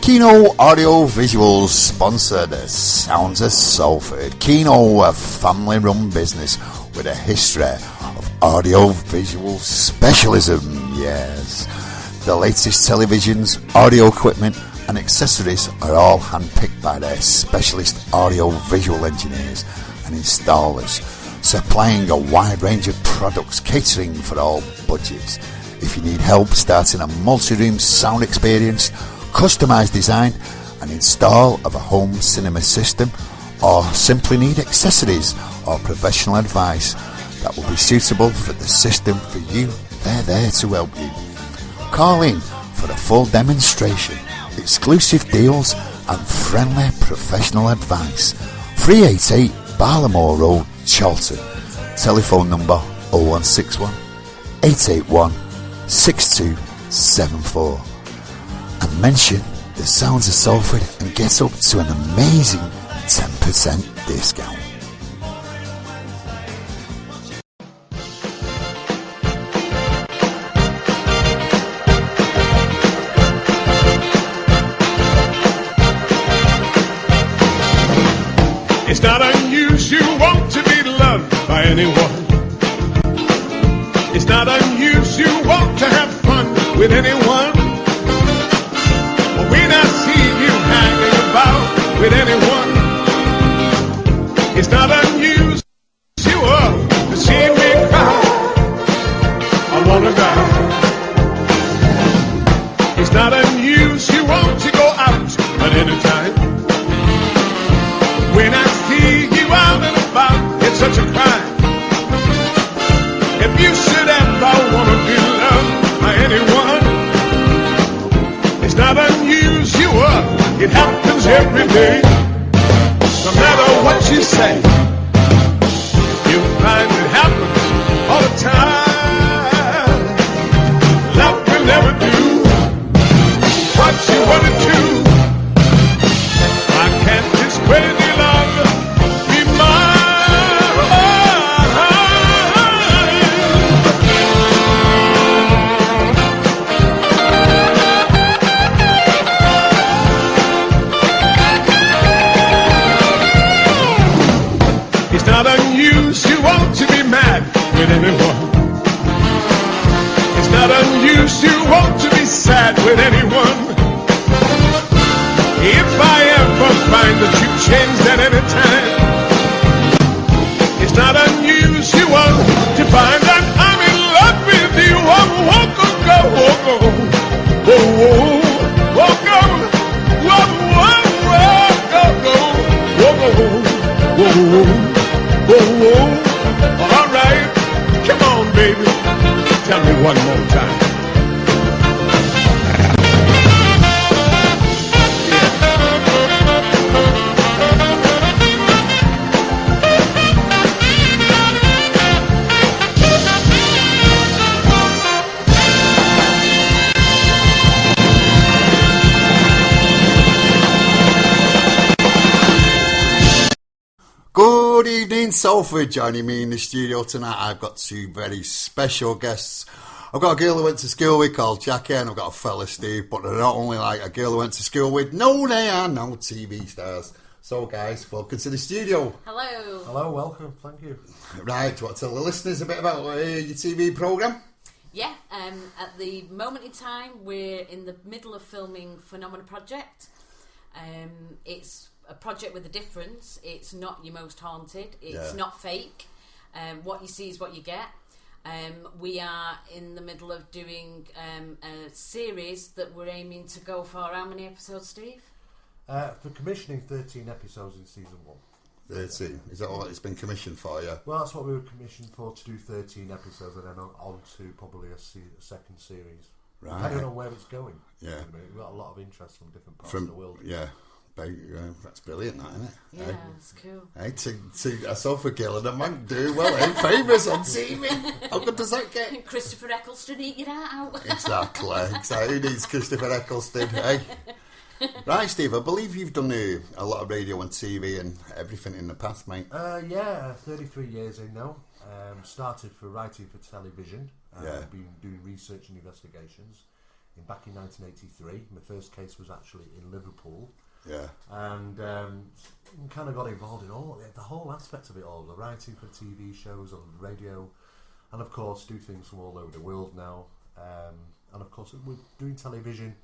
Kino Audio Visuals sponsor the Sounds of Salford. Kino, a family-run business with a history of audio-visual specialism, yes. The latest televisions, audio equipment and accessories are all handpicked by their specialist audio-visual engineers and installers, supplying a wide range of products catering for all budgets. If you need help starting a multi-room sound experience, customised design and install of a home cinema system, or simply need accessories or professional advice that will be suitable for the system for you, they're there to help you. Call in for a full demonstration, exclusive deals and friendly professional advice. 388 Barlamore Road, Charlton. Telephone number 0161 881 6274. And mention the Sounds of Salford and get up to an amazing 10% discount. It's not unusual to be loved by anyone. It's not unusual to have fun with anyone. But when I see you hanging about with anyone, it's not unusual to see me cry. I wanna die. It's not unusual to go out at any time. When I see you out and about, it's such a crime. If you should ever want to be loved by anyone, it's not unusual, it happens every day. No matter what you say, you'll find it happens all the time. Love will never do what you want to do. I can't dissuade you. With anyone, it's not unusual to be sad with anyone. If I ever find that you changed at any time, it's not unusual to find that I'm in love with you. Oh, go, oh, go, oh, go, all right. Come on, baby, tell me one more time. Good evening, Salford. Joining me in the studio tonight, I've got two very special guests. I've got a girl who went to school with called Jackie, and I've got a fella, Steve, but they're not only like a girl who went to school with. No, they are no TV stars. So, guys, welcome to the studio. Hello. Hello, welcome, thank you. Right, do you want to tell the listeners a bit about your TV programme? Yeah, at the moment in time, we're in the middle of filming Phenomenal Project. It's a project with a difference. It's not your most haunted. It's not fake. What you see is what you get. We are in the middle of doing a series that we're aiming to go for how many episodes, Steve? For commissioning 13 episodes in season 1. 13. Is that all it's been commissioned for, yeah? Well, that's what we were commissioned for, to do 13 episodes and then on to probably a second series. Right. Depending on where it's going. Yeah. We've got a lot of interest from different parts of the world. Yeah. That's brilliant, that, isn't it? Yeah, it's cool. Hey, to a Salford girl and a man doing well, famous on TV. How good does that get? Christopher Eccleston, eat your heart out. Exactly. Who needs Christopher Eccleston, hey? Right, Steve, I believe you've done a lot of radio and TV and everything in the past, mate. 33 years in now. Started for writing for television. Yeah. Been doing research and investigations back in 1983. My first case was actually in Liverpool. Yeah. And kind of got involved in the whole aspect of it all, the writing for TV shows on radio, and of course do things from all over the world now. And of course we're doing television,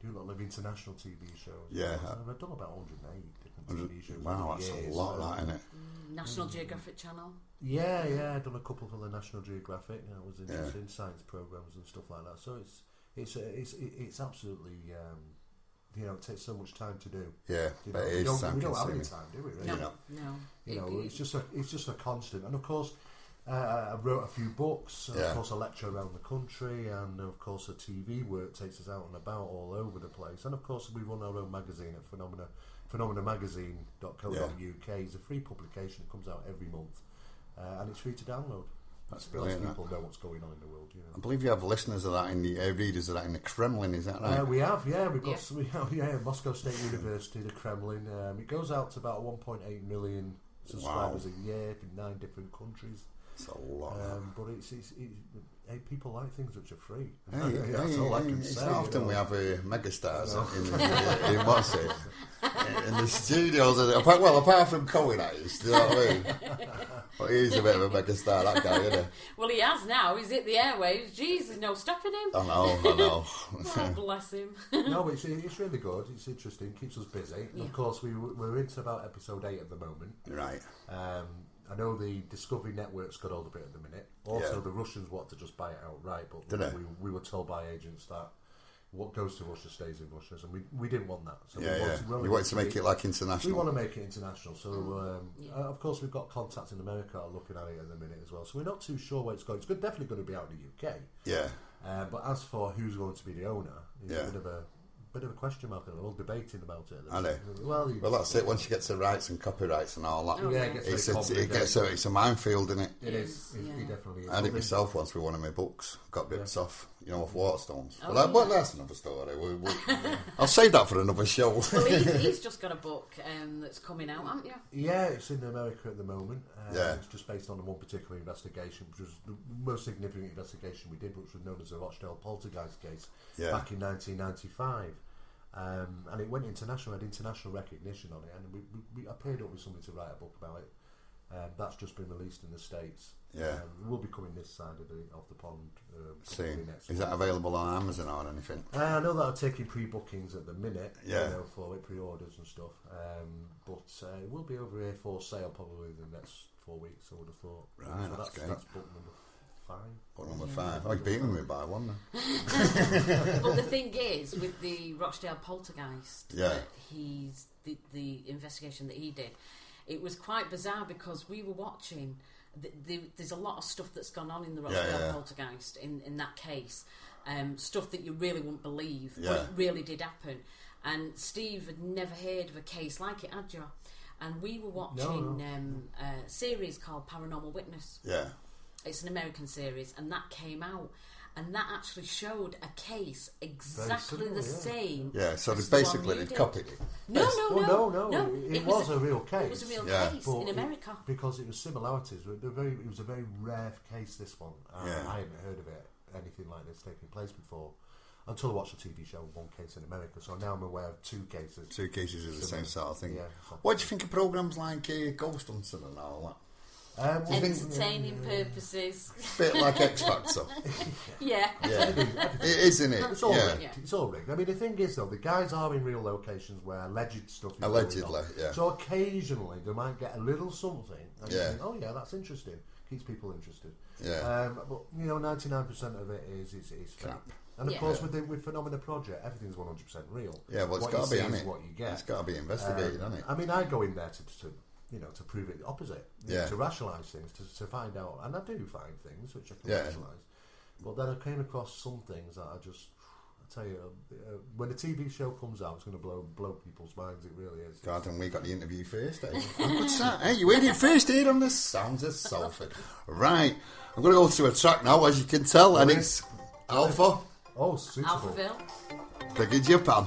do a lot of international TV shows. Yeah. So I've done about 108 different TV shows. Wow, over the that's years, a lot, that, isn't it? National Geographic Channel. Yeah, I've done a couple for the National Geographic. You know, it was interesting science programs and stuff like that. So it's absolutely. You know, it takes so much time to do. Yeah, you but know, it is we don't have any time-consuming. time, do we? Really? No. You know, it's just a constant. And of course, I wrote a few books. And of course, I lecture around the country, and of course, the TV work takes us out and about all over the place. And of course, we run our own magazine at phenomenamagazine.co.uk. It's a free publication. It comes out every month, and it's free to download. That's brilliant. Lots of people know what's going on in the world. You know. I believe you have listeners of that in the readers of that in the Kremlin. Is that right? We have, we've got Moscow State University, the Kremlin. It goes out to about 1.8 million subscribers a year in 9 different countries. It's a lot. But it's people like things which are free. Hey, That's all I can it's say. not often we have megastars in what's it? In the studios. Apart from Cohen, do you know what I mean? But he's a bit of a megastar, that guy, isn't he? Well, he has now. He's hit the airwaves. Jeez, there's no stopping him. I know. Oh, bless him. No, it's really good. It's interesting. Keeps us busy. And of course, we're into about episode 8 at the moment. Right. I know the Discovery Network's got all of it at the minute. Also, the Russians want to just buy it outright, but we were told by agents that what goes to Russia stays in Russia, and we didn't want that. So we wanted to make it like international. We want to make it international. So, of course, we've got contacts in America are looking at it at the minute as well. So we're not too sure where it's going. It's definitely going to be out in the UK. Yeah. But as for who's going to be the owner, it's a bit of a question mark, and we're all debating about it. Are they? Well, that's it. Once you get to rights and copyrights and all that, it's a minefield, isn't it? It is. It definitely is. I did it myself once with one of my books. Got bits off, off Waterstones. Oh, But that's another story. I'll save that for another show. Well, he's just got a book that's coming out, haven't you? Yeah, it's in America at the moment. Yeah. It's just based on one particular investigation, which was the most significant investigation we did, which was known as the Rochdale Poltergeist case back in 1995. And it went international, had international recognition on it, and I paired up with somebody to write a book about it. That's just been released in the States. Yeah. It will be coming this side of the pond. Next Is that available on Amazon or anything? I know that I'm taking pre-bookings at the minute, Yeah. for it, pre-orders and stuff. But it will be over here for sale probably in the next 4 weeks, I would have thought. Right, so that's great. That's book number 5. Book number 5. Oh, you've beaten me by one then. But the thing is, with the Rochdale Poltergeist, that he's the investigation that he did, it was quite bizarre because we were watching. There's a lot of stuff that's gone on in the Rochdale Poltergeist in that case, stuff that you really wouldn't believe, but it really did happen. And Steve had never heard of a case like it, had you? And we were watching a series called Paranormal Witness. Yeah. It's an American series, and that came out, and that actually showed a case exactly the same. Yeah, so as basically the they one you copied it. No. It was a real case. It was a real case in America. Because it was similarities. It was a very rare case, this one. I hadn't heard of it, anything like this taking place before, until I watched a TV show, one case in America. So now I'm aware of 2 cases. 2 cases of the same sort of thing. Yeah. What do you think of programmes like Ghost Hunter and all that? Entertaining purposes. Bit like X Factor. Yeah. It is, isn't it? It's all rigged. It's all rigged. I mean, the thing is, though, the guys are in real locations where alleged stuff is Allegedly, going on. yeah. So occasionally they might get a little something, and you Yeah. think, oh yeah, that's interesting. Keeps people interested. Yeah. But 99% of it is Crap. fake. And of course, with Phenomena Project, everything's 100% real. Yeah, well, it's What got you to be, see hasn't is it? what you get. It's got to be investigated, hasn't it? I mean, I go in there to prove it the opposite. Yeah. To rationalise things, to find out, and I do find things which I can Yeah. rationalise. But then I came across some things that I tell you, when the TV show comes out, it's going to blow people's minds. It really is. God, and we got the interview first, eh? What's that? Hey, you heard it first here on the Sounds of Salford. Right, I'm going to go to a track now, as you can tell, and it's Alpha. Oh, suitable. Alphaville. Big in Japan.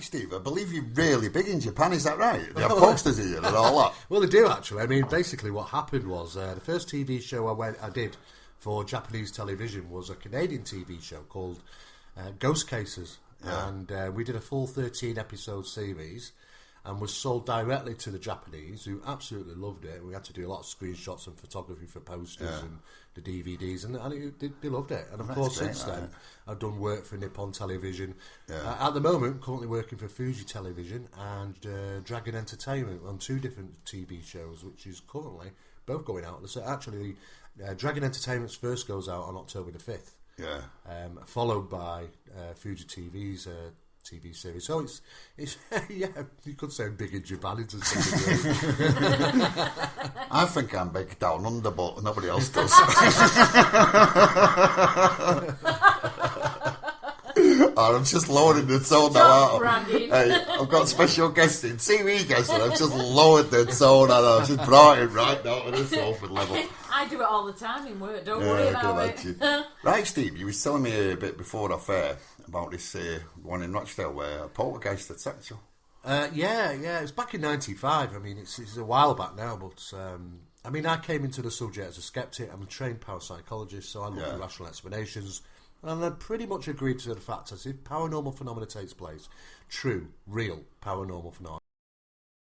Steve, I believe you're really big in Japan, is that right? They have posters here and all that. Well, they do, actually. I mean, basically what happened was the first TV show I did for Japanese television was a Canadian TV show called Ghost Cases. Yeah. And we did a full 13-episode series and was sold directly to the Japanese, who absolutely loved it. We had to do a lot of screenshots and photography for posters and the DVDs, and they loved it. And of course, since then, I've done work for Nippon Television. Yeah. At the moment, currently working for Fuji Television and Dragon Entertainment on 2 different TV shows, which is currently both going out. So actually, Dragon Entertainment's first goes out on October the 5th. Yeah. Followed by Fuji TV's TV series. So it's yeah, you could say I'm big in Japan. It's I think I'm big down under, but nobody else does. I'm just lowered the tone now. Hey, I've got special guests in, TV guests, and I've just lowered the tone and I've just brought it right down to the Salford level. I do it all the time in work, don't worry about it. Right, Steve, you was telling me a bit before off air about this one in Rochdale where a poltergeist attacked you. Yeah, it was back in 95. I mean, it's a while back now, but I mean, I came into the subject as a skeptic. I'm a trained parapsychologist, so I look for rational explanations. And I pretty much agreed to the fact that if paranormal phenomena takes place, true, real paranormal phenomena,